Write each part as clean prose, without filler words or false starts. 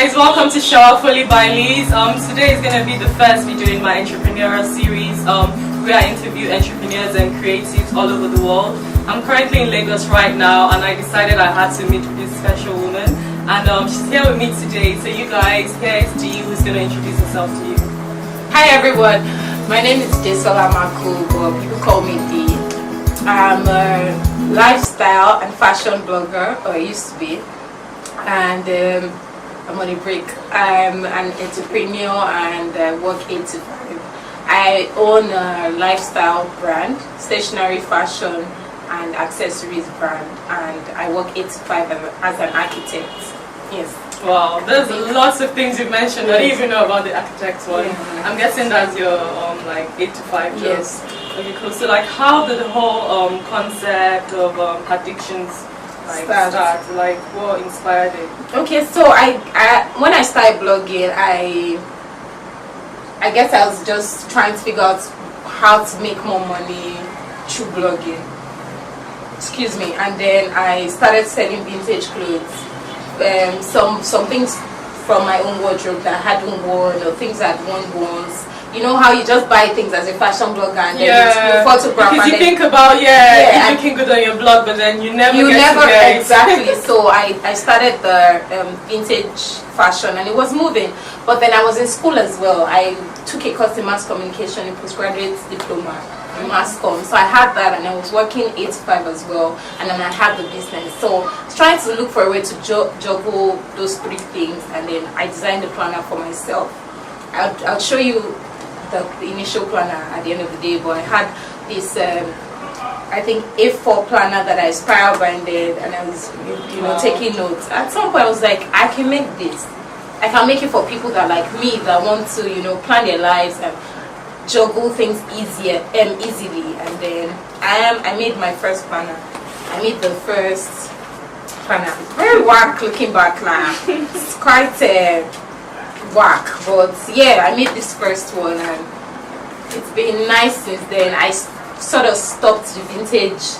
guys, welcome to Shower Fully by Liz. Today is going to be the first video in my entrepreneurial series where I interview entrepreneurs and creatives all over the world. I'm currently in Lagos right now and I decided I had to meet this special woman, and she's here with me today. So you guys, here is Dee, who's going to introduce herself to you. Hi everyone, my name is Desola Mako, but people call me Dee. I'm a lifestyle and fashion blogger, or I used to be, and I'm on a break. I'm an entrepreneur and work 8 to 5. I own a lifestyle brand, stationery, fashion and accessories brand, and I work 8 to 5 as an architect. Yes. Wow, there's lots of things you mentioned. I didn't even know about the architect's one. Yeah. I'm guessing that's your like 8 to 5 job. Yes. Okay, cool. So like, how did the whole concept of Heartdictions start? Like, what inspired it? Okay, so I when I started blogging, I guess I was just trying to figure out how to make more money through blogging. Excuse me. And then I started selling vintage clothes. Some things from my own wardrobe that I hadn't worn, or things I'd worn once. You know how you just buy things as a fashion blogger and then you photograph, because and you think about you looking good on your blog, but then you never exactly. So I started the vintage fashion and it was moving, but then I was in school as well. I took a course in mass communication, a postgraduate diploma in mass comm, so I had that, and I was working 8 to 5 as well, and then I had the business. So I was trying to look for a way to juggle those 3 things, and then I designed a planner for myself. I'll show you the initial planner at the end of the day, but I had this I think A4 planner that I spiral binded, and I was taking notes. At some point I was like, I can make this. I can make it for people that like me, that want to plan their lives and juggle things easily. And then I made my first planner. I made the first planner. It's very whack looking back now. It's quite whack, but yeah, I made this first one and it's been nice since then. I sort of stopped the vintage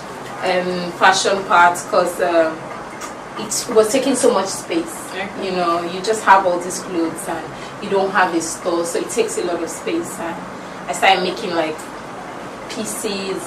fashion part because it was taking so much space. Okay. You just have all these clothes and you don't have a store, so it takes a lot of space. And I started making like pieces,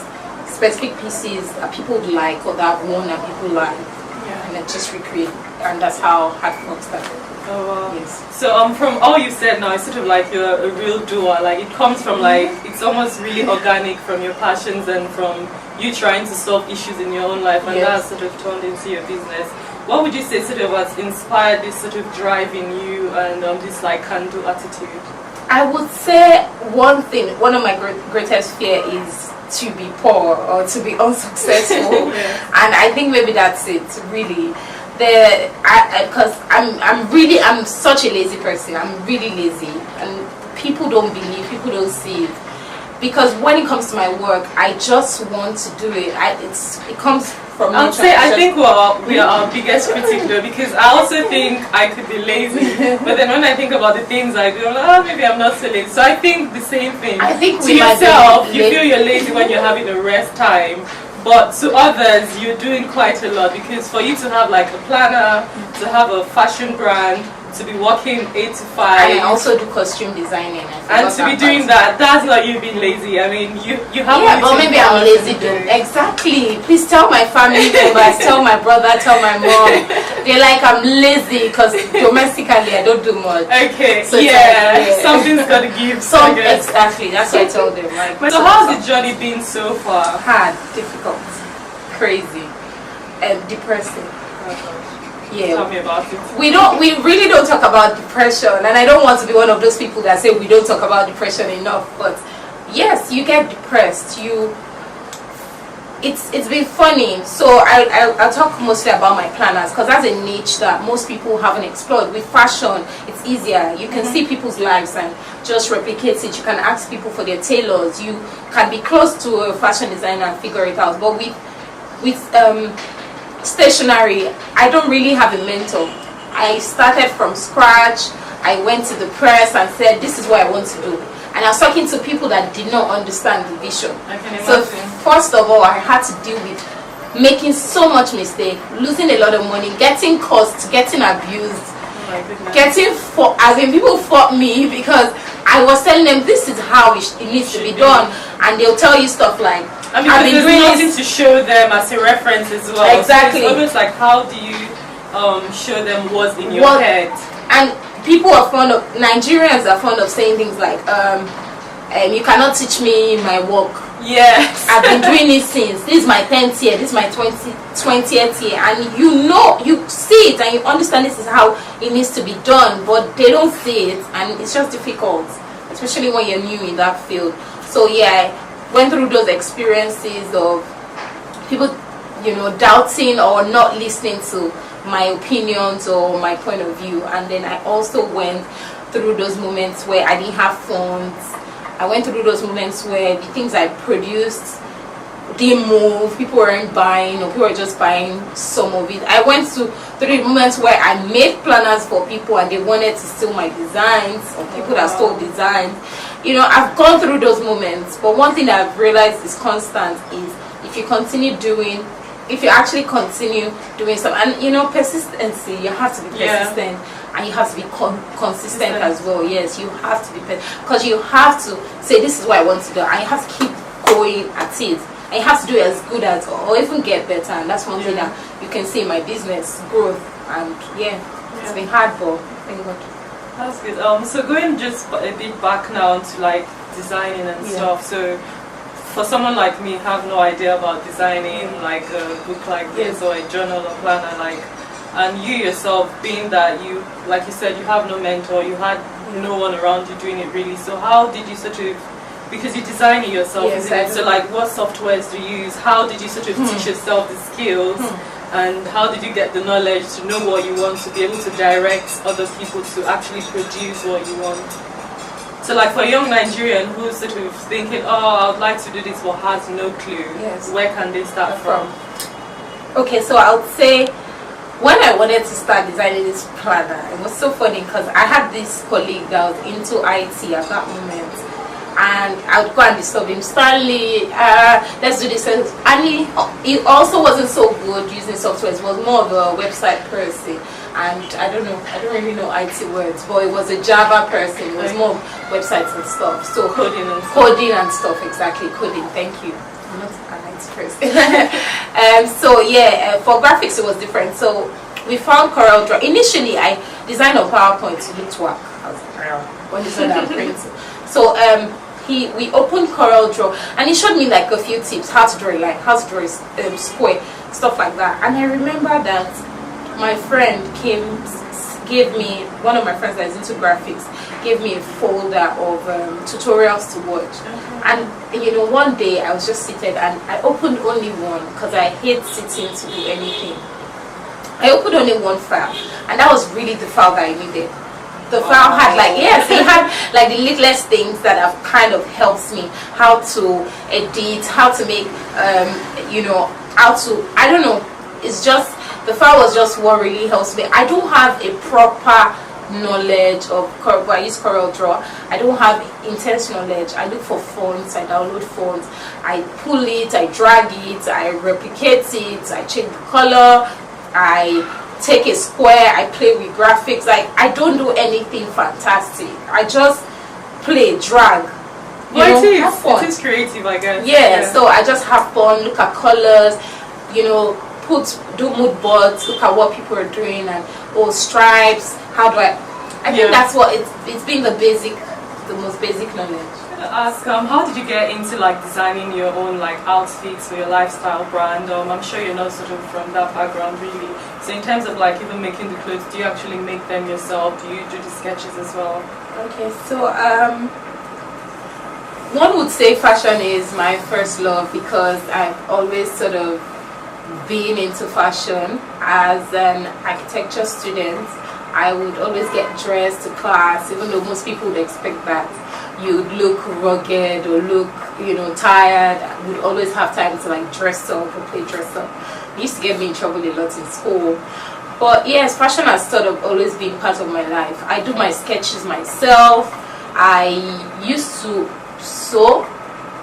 specific pieces that people would like or that I've worn and people like, and I just recreate, and that's how Heartfrock started. Oh wow. Yes. So from all you said now, it's sort of like you're a real doer. Like, it comes from like, it's almost really organic from your passions and from you trying to solve issues in your own life, and that's sort of turned into your business. What would you say sort of has inspired this sort of drive in you and this like can-do attitude? I would say one one of my greatest fear is to be poor or to be unsuccessful. And I think maybe that's it, really. Because I'm such a lazy person. I'm really lazy, and people don't believe, people don't see it. Because when it comes to my work, I just want to do it. It comes from I would say I think we are our biggest critic though, because I also think I could be lazy, but then when I think about the things I do, I'm like, oh, maybe I'm not so lazy. So I think the same thing. I think to yourself, you feel you're lazy when you're having a rest time. But to others, you're doing quite a lot, because for you to have like a planner, to have a fashion brand, to be working 8 to 5, and I also do costume designing, and to be doing that's not you being lazy. I mean, you have. Yeah, but maybe I'm lazy though. Exactly. Please tell my family members, tell my brother, tell my mom. They're like, I'm lazy because domestically I don't do much. Okay. So something's got to give. Exactly. That's what I told them. Like, so how's the journey been so far? Hard, difficult, crazy, and depressing. Yeah. Tell me about it. We really don't talk about depression, and I don't want to be one of those people that say we don't talk about depression enough. But yes, you get depressed. It's been funny. So I'll talk mostly about my planners, because that's a niche that most people haven't explored. With fashion, it's easier. You can see people's lives and just replicate it. You can ask people for their tailors. You can be close to a fashion designer and figure it out. But with stationery, I don't really have a mentor. I started from scratch. I went to the press and said, this is what I want to do. And I was talking to people that did not understand the vision. I can imagine. So first of all, I had to deal with making so much mistake, losing a lot of money, getting cursed, getting abused, My goodness. Getting fought, as in people fought me because I was telling them this is how it needs to be done, and they'll tell you stuff like, I mean, there's nothing to show them as a reference as well. Exactly. So it's almost like, how do you show them what's in your head? And people are fond of, Nigerians are fond of saying things like, you cannot teach me my work. Yes. I've been doing it since. This is my 10th year. This is my 20th year. And you see it and you understand this is how it needs to be done. But they don't see it, and it's just difficult, especially when you're new in that field. So yeah, I went through those experiences of people, doubting or not listening to my opinions or my point of view. And then I also went through those moments where I didn't have funds. I went through those moments where the things I produced didn't move, people weren't buying, or people were just buying some of it. I went through moments where I made planners for people and they wanted to steal my designs, or people that stole designs. I've gone through those moments, but one thing that I've realized is constant is if you actually continue doing something, and persistency, you have to be persistent. And you have to be consistent as well. Yes, you have to be, because you have to say this is what I want to do, and you have to keep going at it, and you have to do it as good as, or even get better. And that's one thing that you can see in my business growth. And it's been hard, but thank God. That's good. So going just a bit back now to like designing and stuff. So for someone like me, have no idea about designing like a book like this or a journal or planner, and you yourself, being that you, like you said, you have no mentor, you had no one around you doing it really. So how did you because you design it yourself, isn't it? So what softwares do you use? How did you teach yourself the skills? And how did you get the knowledge to know what you want, to be able to direct other people to actually produce what you want? So for a young Nigerian who's thinking, I would like to do this but has no clue, where can they start from? Okay, so I would say, when I wanted to start designing this planner, it was so funny because I had this colleague that was into IT at that moment, and I would go and disturb him, Stanley, let's do this, and he also wasn't so good using software. It was more of a website person, and I don't really know IT words, but it was a Java person. It was more websites and stuff, so coding and stuff, exactly, coding. Thank you. I'm not an IT person. For graphics it was different. So we found CorelDRAW. Initially I designed on PowerPoint to look to work. I was like, what is that I'm printing? So we opened CorelDRAW and he showed me like a few tips, how to draw a line, how to draw a square, stuff like that. And I remember that my friend gave me, one of my friends that is into graphics, gave me a folder of tutorials to watch. And one day I was just seated and I opened only one, because I hate sitting to do anything. I opened only one file, and that was really the file that I needed. The file had it had like the littlest things that have kind of helped me how to edit, how to make how to, I don't know, it's just, the file was just what really helps me. I don't have a proper knowledge of I use CorelDRAW. I don't have intense knowledge. I look for fonts, I download fonts, I pull it, I drag it, I replicate it, I change the color, I take a square, I play with graphics. I don't do anything fantastic. I just play, drag. Have fun. It is creative, I guess. Yeah, so I just have fun, look at colors, do mood boards, look at what people are doing, and stripes. How do I think that's what it's been the most basic knowledge. Ask how did you get into designing your own outfits for your lifestyle brand? I'm sure you're not from that background really. So in terms of even making the clothes, do you actually make them yourself? Do you do the sketches as well? Okay, so one would say fashion is my first love, because I've always been into fashion. As an architecture student, I would always get dressed to class, even though most people would expect that you'd look rugged or look, tired. I would always have time to dress up or play dress up. It used to get me in trouble a lot in school. But yes, fashion has always been part of my life. I do my sketches myself. I used to sew.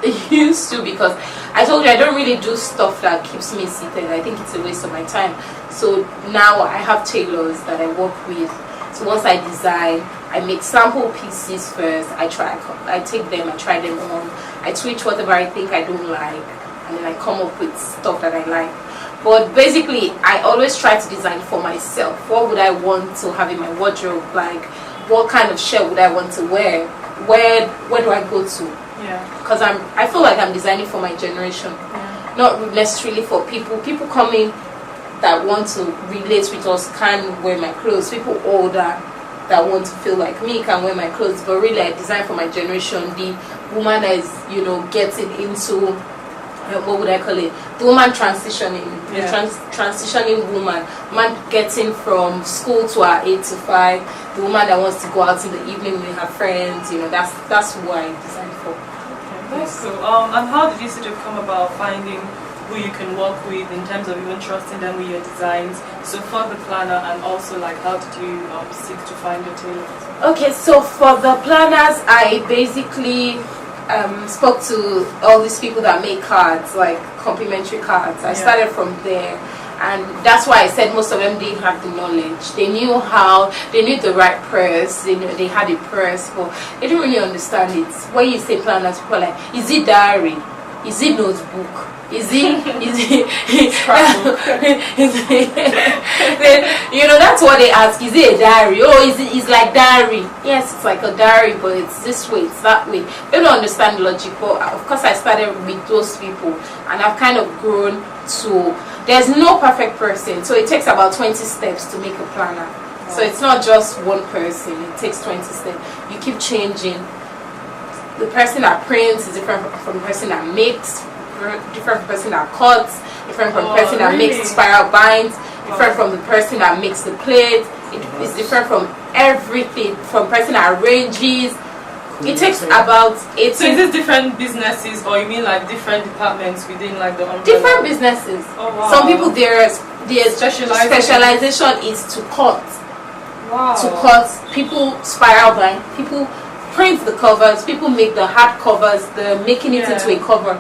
Because I told you I don't really do stuff that keeps me seated. I think it's a waste of my time. So now I have tailors that I work with. So once I design, I make sample pieces first. I take them, I try them on. I switch whatever I think I don't like, and then I come up with stuff that I like. But basically, I always try to design for myself. What would I want to have in my wardrobe? Like, what kind of shirt would I want to wear? Where do I go to? Yeah. Because I feel like I'm designing for my generation, not necessarily for people coming that want to relate with us can wear my clothes. People older that want to feel like me can wear my clothes, but really I design for my generation. The woman that is, getting into, what would I call it? The woman transitioning, the transitioning woman getting from school to her 8 to 5, the woman that wants to go out in the evening with her friends. That's who I design for. Okay, that's cool. And how did you sort of come about finding who you can work with in terms of even trusting them with your designs? So for the planner, and also like how did you seek to find your tailors? Okay, so for the planners, I basically spoke to all these people that make cards, like complimentary cards. I started from there, and that's why I said most of them didn't have the knowledge. They knew the right press, they had a press, but they didn't really understand it. When you say planners, people are like, is it diary? Is it notebook? Is it that's what they ask. Is it a diary? Oh, it's like diary. Yes, it's like a diary, but it's this way, it's that way. They don't understand logic, but of course I started with those people, and I've kind of grown to, there's no perfect person, so it takes about 20 steps to make a planner. So it's not just one person, it takes 20 steps. You keep changing. The person that prints is different from the person that makes, different from the person that cuts, different from the person that makes spiral binds, different from the person that makes the plate. It's different from everything, from the person that arranges. It takes about 18. So is this different businesses, or you mean like different departments within like the umbrella? Different businesses. Oh, wow. Some people, their specialization is to cut. Wow. To cut. People spiral bind. People print the covers. People make the hard covers. The making it into a cover.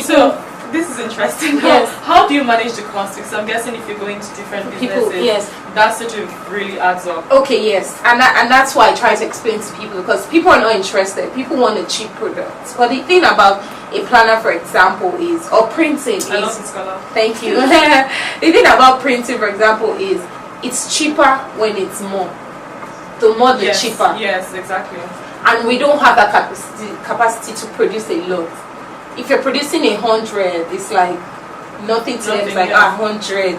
So this is interesting. Yes. How do you manage the cost? Because I'm guessing if you're going to different businesses, that sort of really adds up. Okay, yes, and that's why I try to explain to people, because people are not interested. People want a cheap product. But the thing about a planner, for example, is, or printing is. I love this color. Thank you. The thing about printing, for example, is it's cheaper when it's more. The more, the cheaper. Yes, exactly. And we don't have that capacity to produce a lot. If you're producing 100, it's like nothing to them. It's like 100.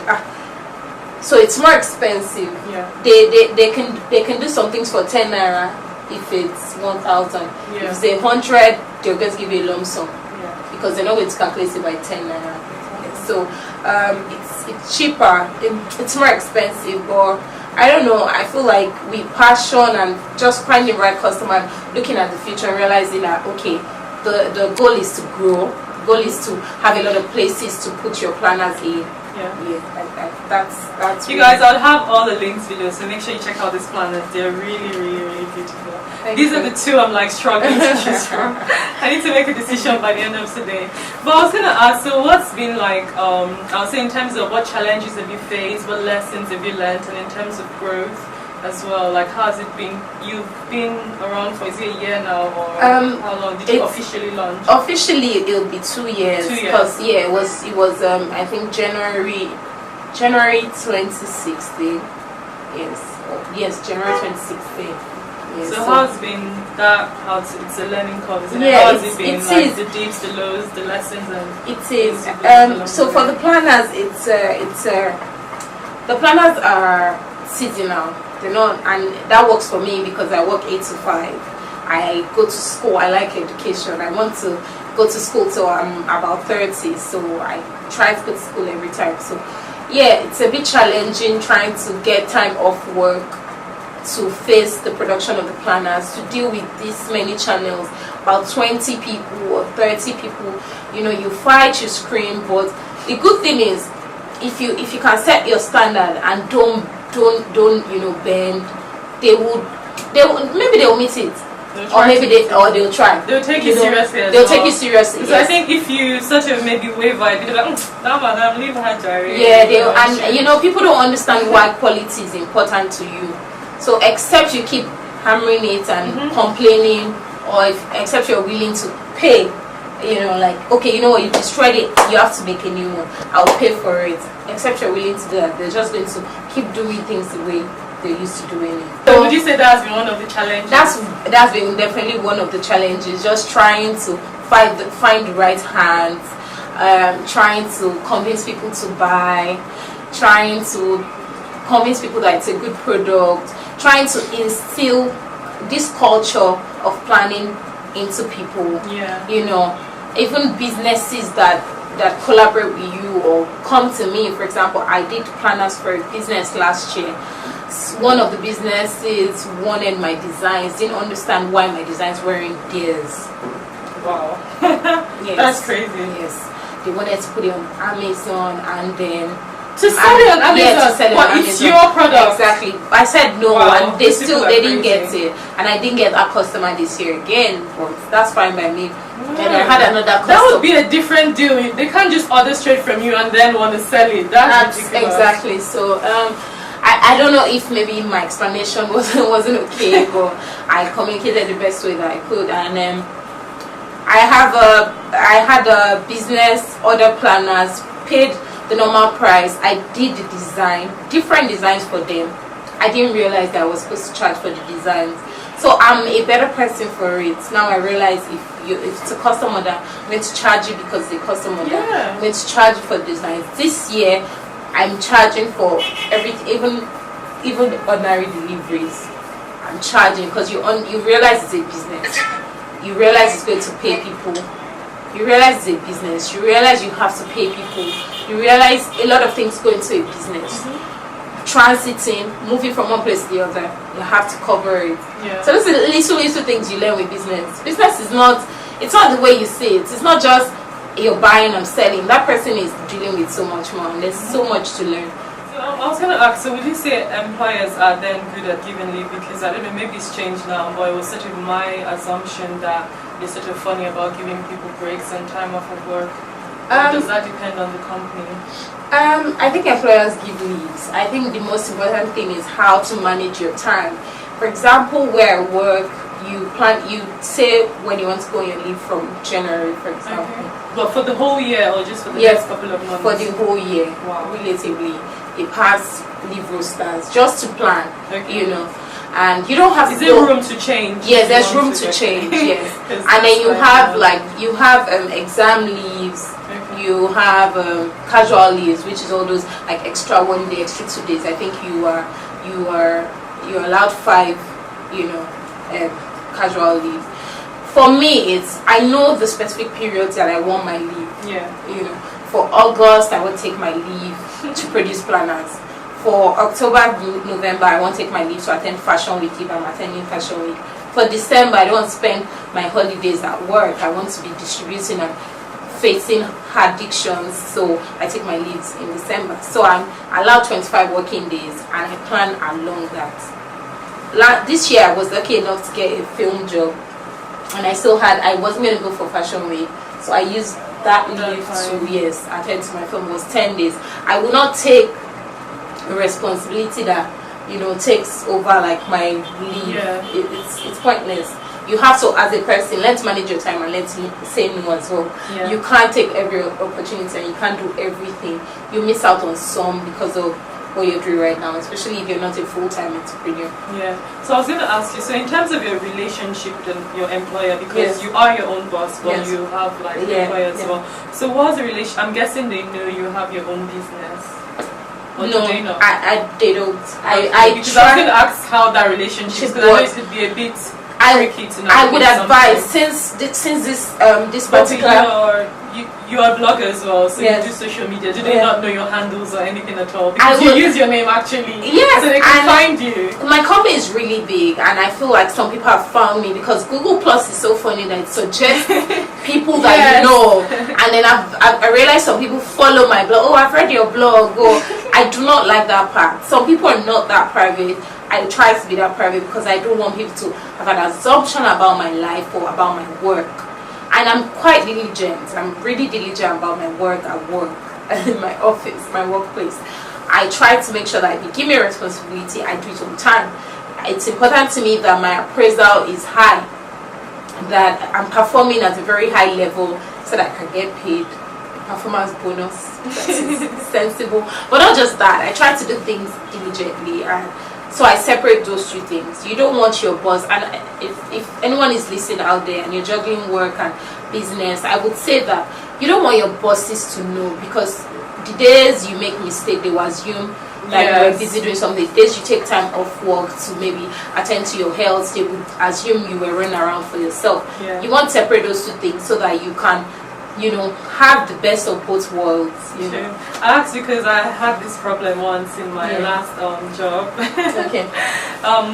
So it's more expensive. Yeah. They can do some things for 10 naira if it's 1,000. Yeah. If it's 100, they're going to give you a lump sum. Yeah. Because they're not going to calculate it by 10 naira. So it's cheaper. It's more expensive, but I don't know. I feel like with passion and just finding the right customer, looking at the future and realizing that okay, the goal is to grow. The goal is to have a lot of places to put your planners in. That's you guys, I'll have all the links below, so make sure you check out these planners. They're really, really, really beautiful. These are the two I'm like struggling to choose from. I need to make a decision by the end of today. But I was gonna ask, so what's been like, I'll say in terms of what challenges have you faced, what lessons have you learned, and in terms of growth as well, like how has it been? You've been around for, is it a year now, or how long did you officially launch? Officially it'll be 2 years. 2 years. Because it was I think January 2016. Yes, January 2016. Yes, so how's been that? It's a learning curve, isn't it? Yeah, How has it been? Like the deeps, the lows, the lessons, and it is. So for the planners, the planners are seasonal. They're not, and that works for me because I work 8 to 5. I go to school. I like education. I want to go to school till I'm about 30. So I try to go to school every time. So yeah, it's a bit challenging trying to get time off work to face the production of the planners, to deal with this many channels, about 20 people or 30 people. You fight, you scream, but the good thing is, if you can set your standard and don't bend, they will maybe they'll meet it, or maybe they'll try. They'll take you seriously. They'll take you seriously. So yes. I think if you sort of maybe waver, they'll be like, that madam, leave her, Jerry. Yeah, and people don't understand why quality is important to you. So except you keep hammering it and complaining, or except you're willing to pay, you know, like, okay, you know what, you destroyed it, you have to make a new one, I'll pay for it. Except you're willing to do that, they're just going to keep doing things the way they're used to doing it. So would you say that's been one of the challenges? That's been definitely one of the challenges, just trying to find the right hands, trying to convince people to buy, trying to convince people that it's a good product, trying to instill this culture of planning into people. Yeah. You know, even businesses that collaborate with you or come to me. For example, I did planners for a business last year. One of the businesses wanted my designs, didn't understand why my designs weren't theirs. Wow. Yes. That's crazy. Yes. They wanted to put it on Amazon and then to sell it on Amazon. Yeah, to sell it but on it's Amazon. your product. Exactly. I said no, wow. and they didn't crazy. get it, and I didn't get that customer this year again. But that's fine by me. And I had another customer. That would be a different deal. They can't just order straight from you and then want to sell it. That's ridiculous. Exactly. So I don't know if maybe my explanation wasn't okay, but I communicated the best way that I could, and I had a business order planners, paid the normal price. I did the design, different designs for them. I didn't realize that I was supposed to charge for the designs. So I'm a better person for it. Now I realize if it's a custom order, I'm going to charge you because it's a custom order. Yeah. I'm going to charge you for designs. This year, I'm charging for everything, even ordinary deliveries. I'm charging because you realize it's a business. You realize it's going to pay people. You realize it's a business. You realize you have to pay people. You realize a lot of things go into a business. Transiting, moving from one place to the other, you have to cover it. Yeah. So those are little things you learn with business. Business is not, it's not the way you see it. It's not just you're buying and selling. That person is dealing with so much more, and there's so much to learn. So I was going to ask, so would you say employers are then good at giving leave? Because I don't know, maybe it's changed now, but it was sort of my assumption that they're sort of funny about giving people breaks and time off of work. Does that depend on the company? I think employers give leaves. I think the most important thing is how to manage your time. For example, where I work, you say when you want to go on your leave from January, for example. Okay. But for the whole year or just for the next couple of months? For the whole year. Wow. Relatively. They pass leave rosters just to plan, okay. you know. And you don't have Is there room to change? Yes, there's room to change, yes. And then you have exam leaves. Okay. You have casual leaves, which is all those like extra 1 day, extra 2 days. I think you're allowed 5, casual leave. For me, I know the specific periods that I want my leave. Yeah. For August, I will take my leave to produce planners. For October, November, I won't take my leave to attend Fashion Week if I'm attending Fashion Week. For December, I don't want to spend my holidays at work. I want to be distributing and facing Heartdictions, so I take my leaves in December. So I'm allowed 25 working days, and I plan along that. This year, I was lucky enough to get a film job, and I wasn't going to go for Fashion Week, so I used that leave to attend to my film. It was 10 days. I will not take a responsibility that takes over like my leave. Yeah. It's pointless. You have to, as a person, let's manage your time and let's say no as well. Yeah. You can't take every opportunity and you can't do everything. You miss out on some because of what you're doing right now, especially if you're not a full-time entrepreneur. Yeah. So I was going to ask you, so in terms of your relationship with your employer, because you are your own boss, but you have like an employer as well. So what's the relation? I'm guessing they know you have your own business. Or no, do they know? they don't. Because I was going to ask how that relationship, because I know it could be a bit tricky to know. I would advise since this particular. You are a blogger as well, so you do social media. Do they not know your handles or anything at all? Because you use your name actually, so they can find you. My company is really big, and I feel like some people have found me because Google Plus is so funny that it suggests people that you know, and then I realized some people follow my blog. Oh, I've read your blog. Oh, I do not like that part. Some people are not that private. I try to be that private because I don't want people to have an assumption about my life or about my work. And I'm quite diligent. I'm really diligent about my work at work, in my office, my workplace. I try to make sure that if you give me a responsibility, I do it on time. it's important to me that my appraisal is high, that I'm performing at a very high level so that I can get paid. Performance bonus that is sensible, but not just that. I try to do things diligently, and so I separate those two things. You don't want your boss, and if anyone is listening out there and you're juggling work and business, I would say that you don't want your bosses to know, because the days you make mistake, they will assume that you were busy doing something. The days you take time off work to maybe attend to your health, they would assume you were running around for yourself. You want to separate those two things so that you can, you know, have the best of both worlds. You know? I asked because I had this problem once in my last job.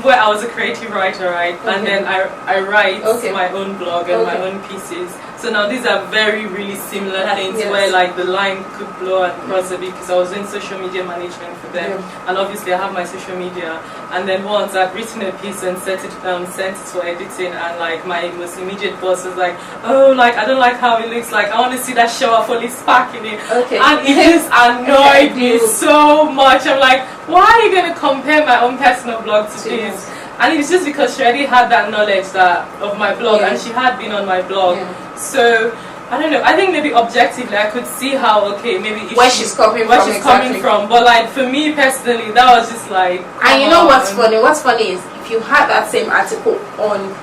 Where I was a creative writer, right? And then I write my own blog and my own pieces. So now these are very really similar things where like the line could blow across a bit, because I was doing social media management for them, and obviously I have my social media. And then once I've written a piece and sent it for editing, and like my most immediate boss was like, oh, like I don't like how it looks, like I want to see that shower fully spark in it. And it just annoyed me so much. I'm like, why are you going to compare my own personal blog to this? And it's just because she already had that knowledge of my blog, and she had been on my blog. So I don't know, I think maybe objectively I could see how maybe where she's coming from, but like for me personally, that was just like, and you know what's funny is, if you had that same article on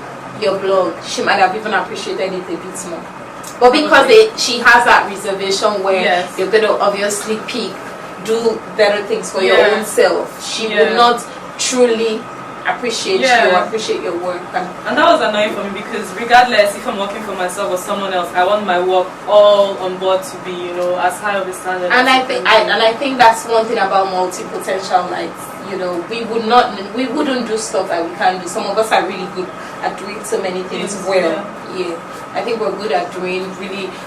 your blog, she might have even appreciated it a bit more. But because she has that reservation where you're going to obviously do better things for your own self, she will not truly appreciate you or appreciate your work. And that was annoying for me, because regardless if I'm working for myself or someone else, I want my work all on board to be, you know, as high of a standard. And I think that's one thing about multi-potential lights. You know, we wouldn't do stuff that we can't do. Some of us are really good at doing so many things well. I think we're good at doing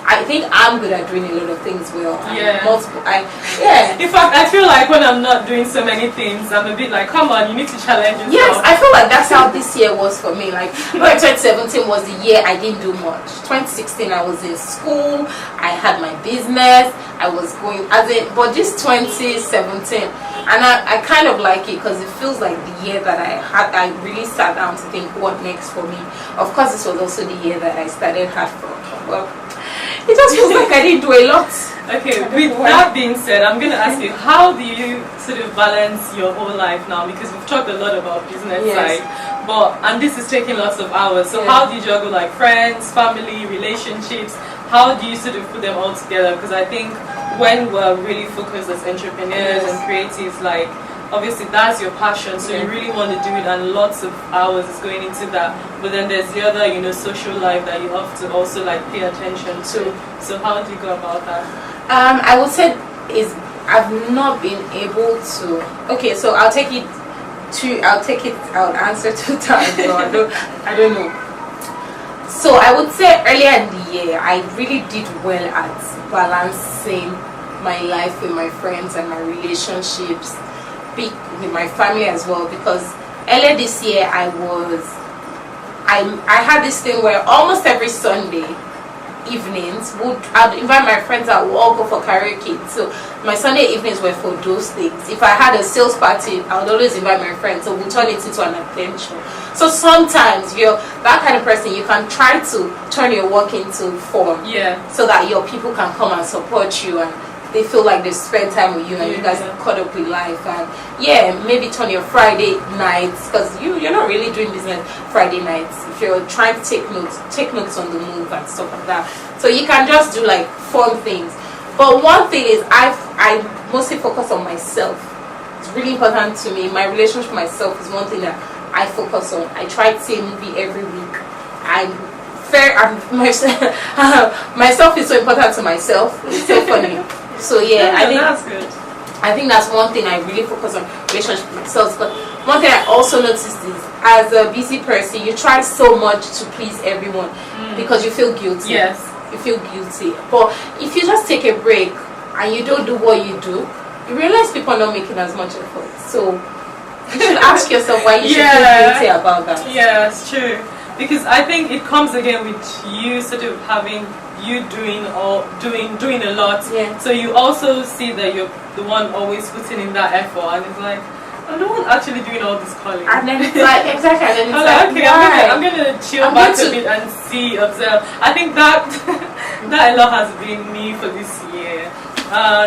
I think I'm good at doing a lot of things well. In fact, I feel like when I'm not doing so many things, I'm a bit like, come on, you need to challenge yourself. Yes, I feel like that's how this year was for me. Like 2017 was the year I didn't do much. 2016 I was in school, I had my business, I was going but this 2017, and I kind of like it, because it feels like the year that I really sat down to think what next for me. Of course, this was also the year that I started Heartfrock. Well, it just feels like I didn't do a lot. Okay, with that being said, I'm going to ask you, how do you sort of balance your whole life now? Because we've talked a lot about business side, and this is taking lots of hours. So how do you juggle like friends, family, relationships? How do you sort of put them all together? Because I think when we're really focused as entrepreneurs and creatives, like obviously that's your passion, so you really want to do it, and lots of hours is going into that. But then there's the other, you know, social life that you have to also like pay attention to. So how do you go about that? I would say I've not been able to. Okay, so I'll answer 2 times. No, I don't know. So I would say earlier in the year, I really did well at balancing my life with my friends and my relationships, with my family as well. Because earlier this year, I had this thing where almost every Sunday evenings I'd invite my friends out, we'll all go for karaoke. So my Sunday evenings were for those things. If I had a sales party, I would always invite my friends, so we'll turn it into an adventure. So sometimes you're that kind of person, you can try to turn your work into fun, so that your people can come and support you, and they feel like they spend time with you, and you guys are caught up with life. And maybe turn your Friday nights, because you're not really doing business Friday nights. If you're trying to take notes on the move and stuff like that, so you can just do like fun things. But one thing is, I mostly focus on myself. It's really important to me. My relationship with myself is one thing that I focus on. I try to see a movie every week. Myself is so important to myself. It's so funny. So I think that's good. I think that's one thing I really focus on, relationship with myself. But one thing I also noticed is, as a busy person, you try so much to please everyone because you feel guilty. Yes. You feel guilty. But if you just take a break and you don't do what you do, you realize people are not making as much effort. So you should ask yourself why you should feel guilty about that. Yeah, it's true. Because I think it comes again with you sort of having doing a lot. Yeah. So you also see that you're the one always putting in that effort, and it's like, I'm the one actually doing all this calling. And then it's like, exactly, and then it's I'm like, okay, I'm gonna chill back a bit and see, observe. I think that that a lot has been me for this year.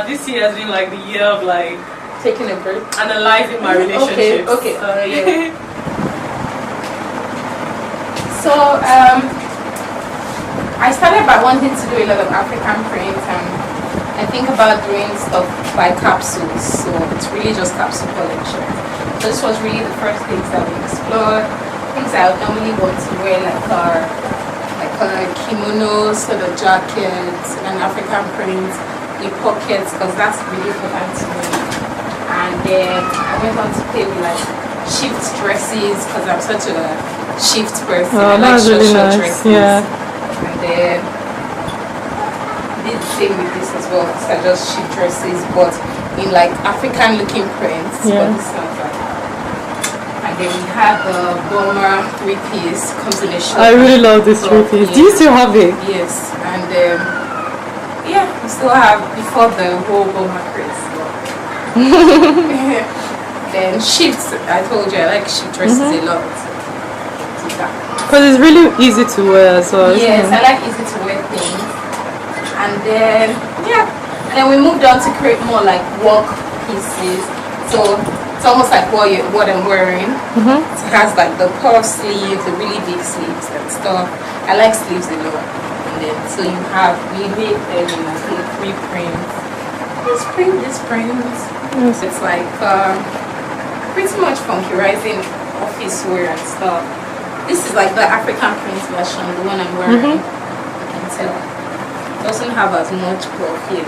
This year has been like the year of like taking a break, analyzing my relationships. Okay. Yeah. So I started by wanting to do a lot of African prints, and I think about doing stuff by capsules. So it's really just capsule collection. So this was really the first things that we explored. Things I would normally want to wear, like a kimono, sort of jackets, and an African print with pockets, because that's really important to me. And then I went on to play with like shift dresses, because I'm such a shift person. I like short dresses. Yeah. And then did the same with this as well, because I just shift dresses, but in like African looking prints. Yeah. But this sounds like. And then we have the bomber 3-piece combination. I really love this 3-piece. Do you still have it? Yes. And yeah, we still have before the whole bomber craze. Then shifts, I told you I like shift dresses a lot. Because it's really easy to wear as well. Yes, I like easy to wear things. And then we moved on to create more like work pieces. So it's almost like what I'm wearing. It has like the puff sleeves, the really big sleeves and stuff. I like sleeves a lot. And then so you have we made them in like 3 prints. This print. Yes. It's like pretty much funkyrizing office wear and stuff. This is like the African print version, the one I'm wearing. You can tell. It doesn't have as much cloth here.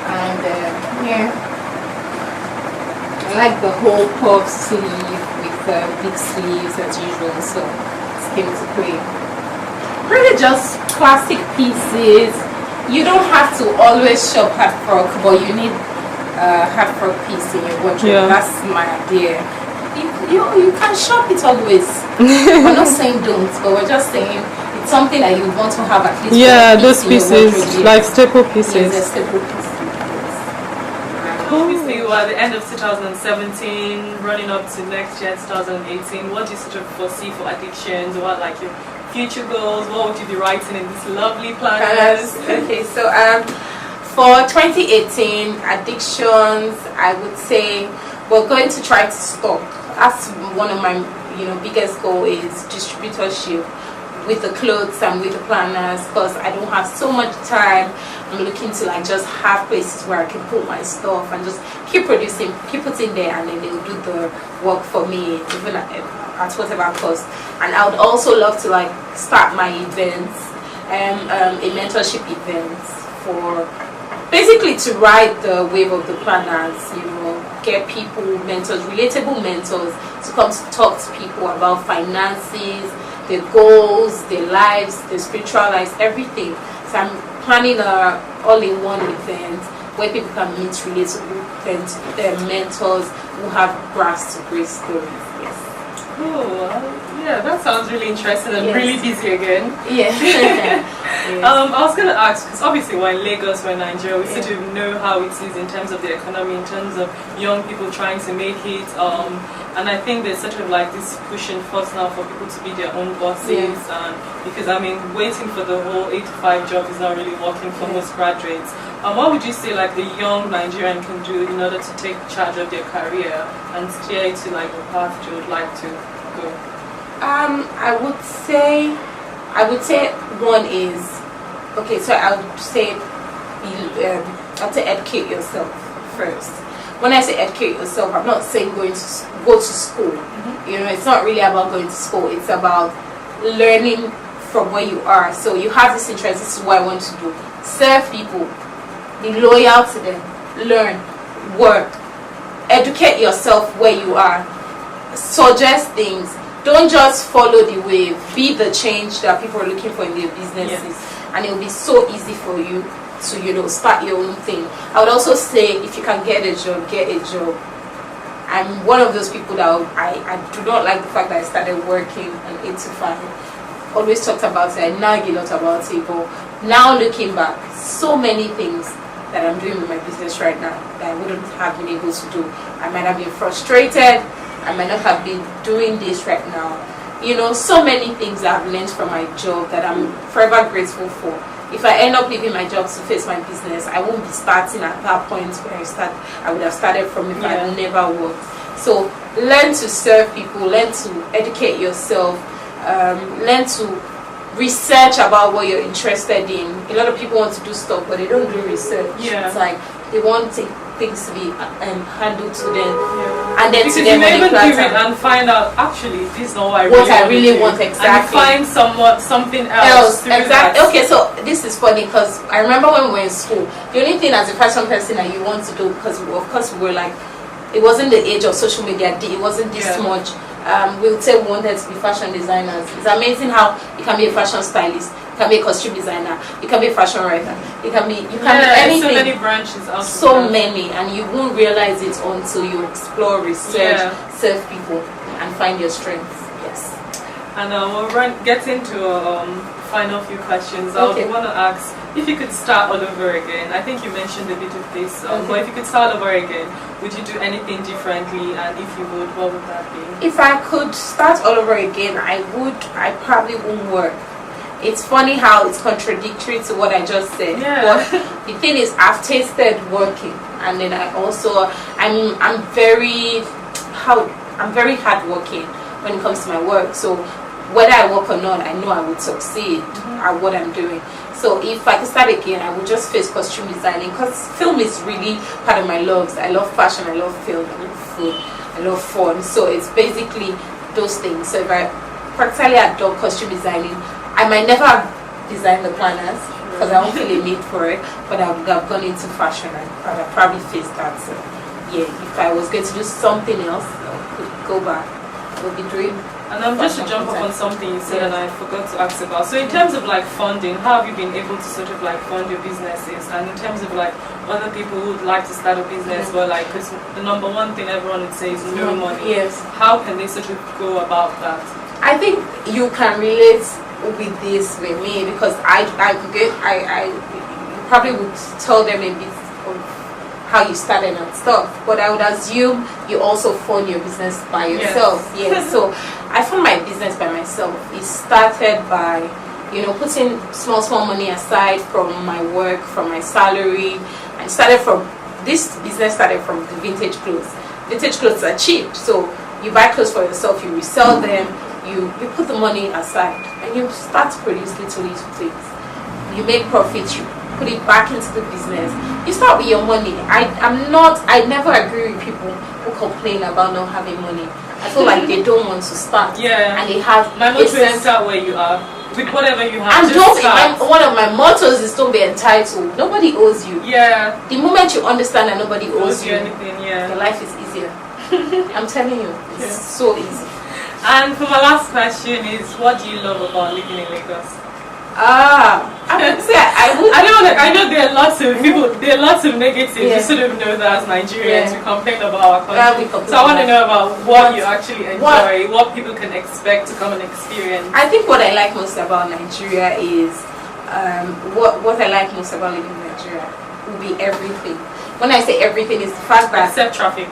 And I like the whole puff sleeve with big sleeves as usual, so it's came to play. Really just classic pieces. You don't have to always shop Heartfrock, but you need a Heartfrock piece in your wardrobe. Yeah. That's my idea. You can shop it always. We're not saying don't, but we're just saying it's something that you want to have at least. Yeah, those pieces, like staple pieces. Yes, they're staple pieces. Obviously, we're at the end of 2017, running up to next year, 2018. What do you sort of foresee for Heartdictions? What like your future goals? What would you be writing in these lovely planners? Okay, so for 2018 Heartdictions, I would say we're going to try to stock. That's one of my biggest goal is distributorship with the clothes and with the planners, because I don't have so much time. I'm looking to like just have places where I can put my stuff and just keep producing, keep it in there, and then they'll do the work for me, even at whatever cost. And I would also love to like start my events, a mentorship events for basically to ride the wave of the planners, get people, mentors, relatable mentors to come to talk to people about finances, their goals, their lives, their spiritual lives, everything. So I'm planning a all-in-one event where people can meet relatable mentors who have grass to grace stories. Yes. Oh, yeah, that sounds really interesting and really busy again. Yeah. Yes. I was going to ask, because obviously we're in Lagos, we're in Nigeria, we sort of know how it is in terms of the economy, in terms of young people trying to make it. And I think there's sort of like this pushing force now for people to be their own bosses. And because waiting for the whole 8 to 5 job is not really working for most graduates. What would you say like the young Nigerian can do in order to take charge of their career and steer it to like the path you would like to go? I would say one is so I would say educate yourself first. When I say educate yourself, I'm not saying go to school. It's not really about going to school. It's about learning from where you are. So you have this interest. This is what I want to do. Serve people. Be loyal to them. Learn. Work. Educate yourself where you are. Suggest things. Don't just follow the wave. Be the change that people are looking for in their businesses, and it will be so easy for you to start your own thing. I would also say if you can get a job, get a job. I'm one of those people that I do not like the fact that I started working an 8 to 5. Always talked about it. I nag a lot about it, but now looking back, so many things that I'm doing with my business right now that I wouldn't have been able to do. I might have been frustrated. I might not have been doing this right now. You know, so many things I've learned from my job that I'm forever grateful for. If I end up leaving my job to face my business, I won't be starting at that point where I would have started from if I never worked. So learn to serve people, learn to educate yourself, learn to research about what you're interested in. A lot of people want to do stuff, but they don't do research. It's like they want things to be handled to them, and then because to them you may when even they do it and find out actually this is not what I really want exactly. And you find something else. Exactly. Okay, so this is funny because I remember when we were in school, the only thing as a fashion person that you want to do, because of course we were like, it wasn't the age of social media, it wasn't this much. We would say we wanted to be fashion designers. It's amazing how you can be a fashion stylist, you can be a costume designer, you can be a fashion writer, you can be anything. So many branches out so many, and you won't realize it until you explore, research, serve people, and find your strengths. Yes. And we'll get into final few questions. I want to ask if you could start all over again. I think you mentioned a bit of this, but if you could start over again, would you do anything differently? And if you would, what would that be? If I could start all over again, I probably wouldn't work. It's funny how it's contradictory to what I just said. But the thing is, I've tasted working, and then I'm very hardworking when it comes to my work. So whether I work or not, I know I would succeed at what I'm doing. So if I could start again, I would just face costume designing, because film is really part of my loves. I love fashion, I love film, I love food, I love fun. So it's basically those things. So if I practically adopt costume designing, I might never have designed the planners because I don't feel a need for it, but I would have gone into fashion and I'd have probably faced that. So yeah, if I was going to do something else, I could go back. We'll be doing. And just to jump up on something you said and I forgot to ask about. So in terms of like funding, how have you been able to sort of like fund your businesses? And in terms of like other people who would like to start a business, but like, because the number one thing everyone would say is no money. Yes. How can they sort of go about that? I think you can relate with this with me, because I probably would tell them a bit of how you started and stuff, but I would assume you also fund your business by yourself. Yes. So I fund my business by myself. It started by, putting small money aside from my work, from my salary. This business started from the vintage clothes. Vintage clothes are cheap, so you buy clothes for yourself, you resell them, you put the money aside, and you start to produce little things. You make profits, you put it back into the business. You start with your money. I never agree with people who complain about not having money. I feel like they don't want to start. And they have. My motto is start where you are. With whatever you have. And one of my mottos is don't be entitled. Nobody owes you. The moment you understand that nobody owes you anything, your life is easier. I'm telling you, it's so easy. And for my last question is, what do you love about living in Lagos? I know there are lots of people, there are lots of negatives. You sort of know that as Nigerians, we complain about our country. So I want to know about what you actually enjoy, what people can expect to come and experience. I think what I like most about Nigeria is, what I like most about living in Nigeria will be everything. When I say everything, is the fact that except traffic.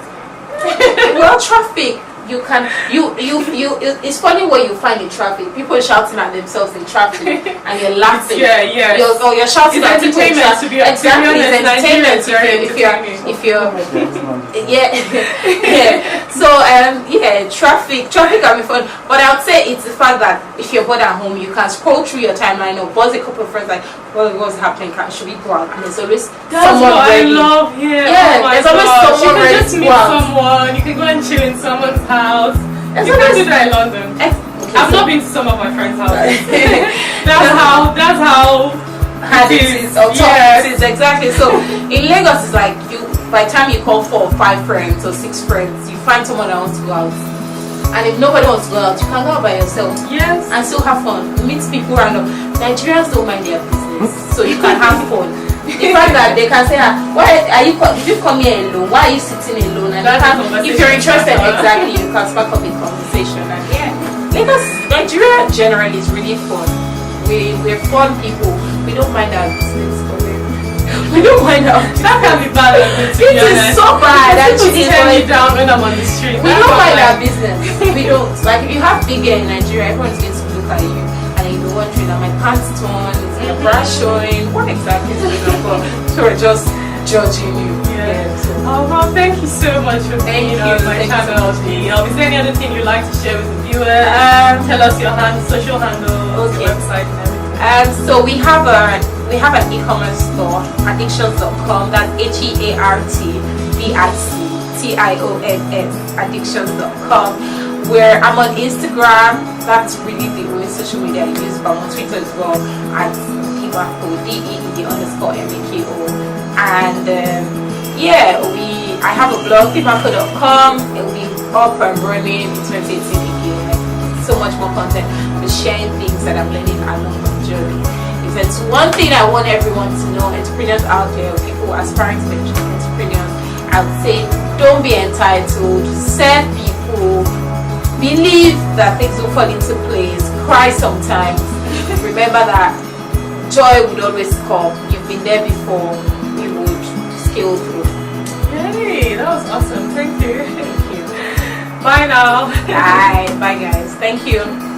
Well, traffic. It's funny what you find in traffic. People shouting at themselves in traffic, and you're laughing. You're shouting at people in traffic. Exactly, it's entertainment. If you're So traffic can be fun. But I would say it's the fact that if you're bored at home, you can scroll through your timeline or buzz a couple of friends like, well, what's happening? Should we go out? And there's always someone ready. I love here. There's always someone ready. You can just meet someone. You can go and chill in someone's house. You can do that in London. I've not been to some of my friends' houses. that's how hard it is. It is exactly. So in Lagos, it's like by the time you call 4 or 5 friends or 6 friends, you find someone that wants to go out. And if nobody wants to go out, you can go out by yourself. And still have fun. Meet people random. Nigerians don't mind their business, so you can have fun. The fact that they can say, why are you? Did you come here alone? Why are you sitting alone? And if you're interested, exactly, you can spark up a conversation. And because Nigeria generally is really fun. We're fun people. We don't mind our business. We don't mind our That can be bad. It is so bad. Actually, turn me down when I'm on the street. we don't mind our business. We don't. Like, if you have big hair in Nigeria, everyone's going to look at you and you'll be wondering, are my pants torn? Is my bra showing? What exactly is going on? So we're just judging you. Yeah. So. Oh, well, thank you so much for being on my channel. Is there any other thing you'd like to share with the viewers? Tell us your social handle, your website, and everything. So we have an e-commerce store, Heartdictions.com. That's Heartdictions, Addictions.com. Where I'm on Instagram. That's really the only social media I use, but I'm on Twitter as well at Mako, DEE_MAKO. And I have a blog, Mako.com. It will be up and running in 2018 again. Like, so much more content. I'm sharing things that I'm learning along my journey. If it's one thing I want everyone to know, entrepreneurs out there, people aspiring to be entrepreneurs, I would say don't be entitled, serve people, believe that things will fall into place, cry sometimes. Remember that joy would always come. You've been there before. We would scale through. Yay, that was awesome. Thank you. Bye now. Bye. Bye guys. Thank you.